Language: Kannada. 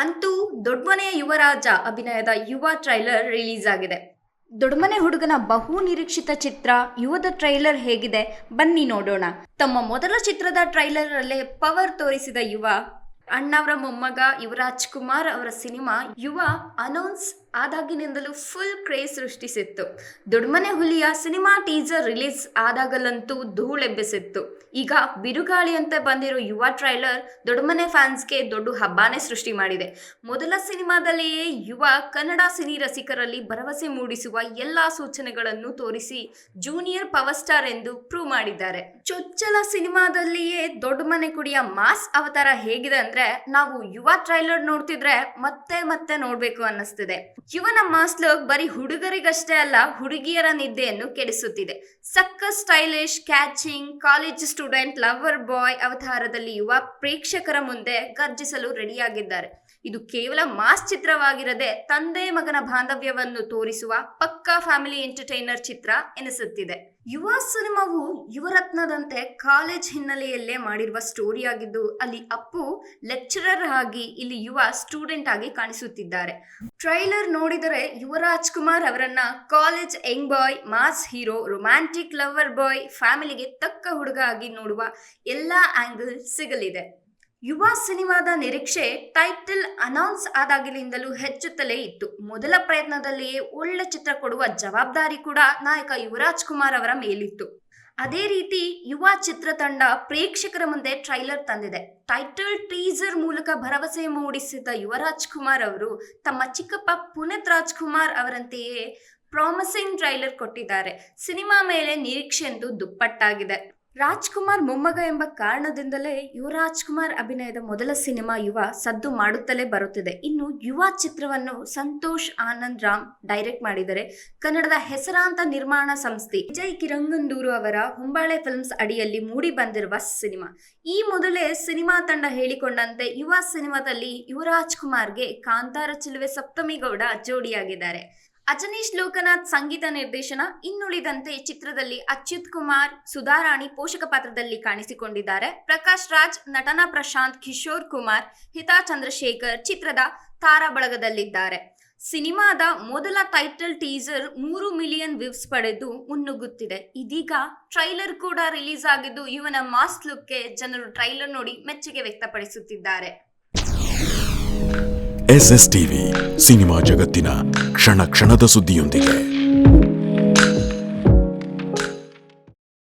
ಅಂತೂ ದೊಡ್ಡಮನೆಯ ಯುವರಾಜ ಅಭಿನಯದ ಯುವ ಟ್ರೈಲರ್ ರಿಲೀಸ್ ಆಗಿದೆ. ದೊಡ್ಡಮನೆ ಹುಡುಗನ ಬಹು ನಿರೀಕ್ಷಿತ ಚಿತ್ರ ಯುವದ ಟ್ರೈಲರ್ ಹೇಗಿದೆ ಬನ್ನಿ ನೋಡೋಣ. ತಮ್ಮ ಮೊದಲ ಚಿತ್ರದ ಟ್ರೈಲರ್ ಅಲ್ಲೇ ಪವರ್ ತೋರಿಸಿದ ಯುವ ಅಣ್ಣವರ ಮೊಮ್ಮಗ ಯುವರಾಜ್ ಕುಮಾರ್ ಅವರ ಸಿನಿಮಾ ಯುವ ಅನೌನ್ಸ್ ಆದಾಗಿನಿಂದಲೂ ಫುಲ್ ಕ್ರೇಜ್ ಸೃಷ್ಟಿಸಿತ್ತು. ದೊಡ್ಡಮನೆ ಹುಲಿಯ ಸಿನಿಮಾ ಟೀಸರ್ ರಿಲೀಸ್ ಆದಾಗಲಂತೂ ಧೂಳೆಬ್ಬಿಸಿತ್ತು. ಈಗ ಬಿರುಗಾಳಿಯಂತೆ ಬಂದಿರೋ ಯುವ ಟ್ರೈಲರ್ ದೊಡ್ಡಮನೆ ಫ್ಯಾನ್ಸ್ಗೆ ದೊಡ್ಡ ಹಬ್ಬಾನೇ ಸೃಷ್ಟಿ ಮಾಡಿದೆ. ಮೊದಲ ಸಿನಿಮಾದಲ್ಲಿಯೇ ಯುವ ಕನ್ನಡ ಸಿನಿ ರಸಿಕರಲ್ಲಿ ಭರವಸೆ ಮೂಡಿಸುವ ಎಲ್ಲಾ ಸೂಚನೆಗಳನ್ನು ತೋರಿಸಿ ಜೂನಿಯರ್ ಪವರ್ ಸ್ಟಾರ್ ಎಂದು ಪ್ರೂವ್ ಮಾಡಿದ್ದಾರೆ. ಚೊಚ್ಚಲ ಸಿನಿಮಾದಲ್ಲಿಯೇ ದೊಡ್ಡಮನೆ ಕುಡಿಯ ಮಾಸ್ ಅವತಾರ ಹೇಗಿದೆ ಅಂದ್ರೆ ನಾವು ಯುವ ಟ್ರೈಲರ್ ನೋಡ್ತಿದ್ರೆ ಮತ್ತೆ ನೋಡ್ಬೇಕು ಅನ್ನಿಸ್ತಿದೆ. ಯುವನ ಮಾಸ್ ಲುಕ್ ಬರೀ ಹುಡುಗರಿಗಷ್ಟೇ ಅಲ್ಲ, ಹುಡುಗಿಯರ ನಿದ್ದೆಯನ್ನು ಕೆಡಿಸುತ್ತಿದೆ. ಸಕ್ಕ stylish, catching, college student, lover boy ಅವತಾರದಲ್ಲಿ ಯುವ ಪ್ರೇಕ್ಷಕರ ಮುಂದೆ ಗರ್ಜಿಸಲು ರೆಡಿಯಾಗಿದ್ದಾರೆ. ಇದು ಕೇವಲ ಮಾಸ್ ಚಿತ್ರವಾಗಿರದೆ ತಂದೆ ಮಗನ ಬಾಂಧವ್ಯವನ್ನು ತೋರಿಸುವ ಪಕ್ಕಾ ಫ್ಯಾಮಿಲಿ ಎಂಟರ್ಟೈನರ್ ಚಿತ್ರ ಎನಿಸುತ್ತಿದೆ. ಯುವ ಸಿನಿಮಾವು ಯುವರತ್ನದಂತೆ ಕಾಲೇಜ್ ಹಿನ್ನೆಲೆಯಲ್ಲೇ ಮಾಡಿರುವ ಸ್ಟೋರಿ ಆಗಿದ್ದು, ಅಲ್ಲಿ ಅಪ್ಪು ಲೆಕ್ಚರರ್ ಆಗಿ ಇಲ್ಲಿ ಯುವ ಸ್ಟೂಡೆಂಟ್ ಆಗಿ ಕಾಣಿಸುತ್ತಿದ್ದಾರೆ. ಟ್ರೈಲರ್ ನೋಡಿದರೆ ಯುವರಾಜ್ ಕುಮಾರ್ ಅವರನ್ನ college young boy, mass hero, romantic lover boy, ಫ್ಯಾಮಿಲಿಗೆ ತಕ್ಕ ಹುಡುಗ ಆಗಿ ನೋಡುವ ಎಲ್ಲಾ ಆಂಗಲ್ ಸಿಗಲಿದೆ. ಯುವ ಸಿನಿಮಾದ ನಿರೀಕ್ಷೆ ಟೈಟಲ್ ಅನೌನ್ಸ್ ಆದಾಗಿನಿಂದಲೂ ಹೆಚ್ಚುತ್ತಲೇ ಇತ್ತು. ಮೊದಲ ಪ್ರಯತ್ನದಲ್ಲಿಯೇ ಒಳ್ಳೆ ಚಿತ್ರ ಕೊಡುವ ಜವಾಬ್ದಾರಿ ಕೂಡ ನಾಯಕ ಯುವರಾಜ್ ಕುಮಾರ್ ಅವರ ಮೇಲಿತ್ತು. ಅದೇ ರೀತಿ ಯುವ ಚಿತ್ರತಂಡ ಪ್ರೇಕ್ಷಕರ ಮುಂದೆ ಟ್ರೈಲರ್ ತಂದಿದೆ. ಟೈಟಲ್ ಟೀಸರ್ ಮೂಲಕ ಭರವಸೆ ಮೂಡಿಸಿದ ಯುವರಾಜ್ ಕುಮಾರ್ ಅವರು ತಮ್ಮ ಚಿಕ್ಕಪ್ಪ ಪುನೀತ್ ರಾಜ್ಕುಮಾರ್ ಅವರಂತೆಯೇ ಪ್ರಾಮಿಸಿಂಗ್ ಟ್ರೈಲರ್ ಕೊಟ್ಟಿದ್ದಾರೆ. ಸಿನಿಮಾ ಮೇಲೆ ನಿರೀಕ್ಷೆಯಂತೂ ದುಪ್ಪಟ್ಟಾಗಿದೆ. ರಾಜ್ಕುಮಾರ್ ಮೊಮ್ಮಗ ಎಂಬ ಕಾರಣದಿಂದಲೇ ಯುವರಾಜ್ ಕುಮಾರ್ ಅಭಿನಯದ ಮೊದಲ ಸಿನಿಮಾ ಯುವ ಸದ್ದು ಮಾಡುತ್ತಲೇ ಬರುತ್ತಿದೆ. ಇನ್ನು ಯುವ ಚಿತ್ರವನ್ನು ಸಂತೋಷ್ ಆನಂದ್ ರಾಮ್ ಡೈರೆಕ್ಟ್ ಮಾಡಿದರೆ ಕನ್ನಡದ ಹೆಸರಾಂತ ನಿರ್ಮಾಣ ಸಂಸ್ಥೆ ವಿಜಯ್ ಕಿರಂಗಂದೂರು ಅವರ ಹೊಂಬಾಳೆ ಫಿಲ್ಮ್ಸ್ ಅಡಿಯಲ್ಲಿ ಮೂಡಿ ಬಂದಿರುವ ಸಿನಿಮಾ. ಈ ಮೊದಲೇ ಸಿನಿಮಾ ತಂಡ ಹೇಳಿಕೊಂಡಂತೆ ಯುವ ಸಿನಿಮಾದಲ್ಲಿ ಯುವರಾಜ್ ಕುಮಾರ್ಗೆ ಕಾಂತಾರ ಚಿಲುವೆ ಸಪ್ತಮಿ ಗೌಡ ಜೋಡಿಯಾಗಿದ್ದಾರೆ. ಅಜನೀಶ್ ಲೋಕನಾಥ್ ಸಂಗೀತ ನಿರ್ದೇಶನ. ಇನ್ನುಳಿದಂತೆ ಚಿತ್ರದಲ್ಲಿ ಅಚ್ಯುತ್ ಕುಮಾರ್, ಸುಧಾರಾಣಿ ಪೋಷಕ ಪಾತ್ರದಲ್ಲಿ ಕಾಣಿಸಿಕೊಂಡಿದ್ದಾರೆ. ಪ್ರಕಾಶ್ ರಾಜ್, ನಟನಾ ಪ್ರಶಾಂತ್, ಕಿಶೋರ್ ಕುಮಾರ್, ಹಿತಾ ಚಂದ್ರಶೇಖರ್ ಚಿತ್ರದ ತಾರಾ ಬಳಗದಲ್ಲಿದ್ದಾರೆ. ಸಿನಿಮಾದ ಮೊದಲ ಟೈಟಲ್ ಟೀಸರ್ 3 ಮಿಲಿಯನ್ ವ್ಯೂಸ್ ಪಡೆದು ಮುನ್ನುಗ್ಗುತ್ತಿದೆ. ಇದೀಗ ಟ್ರೈಲರ್ ಕೂಡ ರಿಲೀಸ್ ಆಗಿದ್ದು ಯುವನ ಮಾಸ್ ಲುಕ್ಗೆ ಜನರು ಟ್ರೈಲರ್ ನೋಡಿ ಮೆಚ್ಚುಗೆ ವ್ಯಕ್ತಪಡಿಸುತ್ತಿದ್ದಾರೆ. ಎಸ್ಎಸ್ ಟಿವಿ ಸಿನಿಮಾ ಜಗತ್ತಿನ ಕ್ಷಣ ಕ್ಷಣದ ಸುದ್ದಿಯೊಂದಿಗೆ.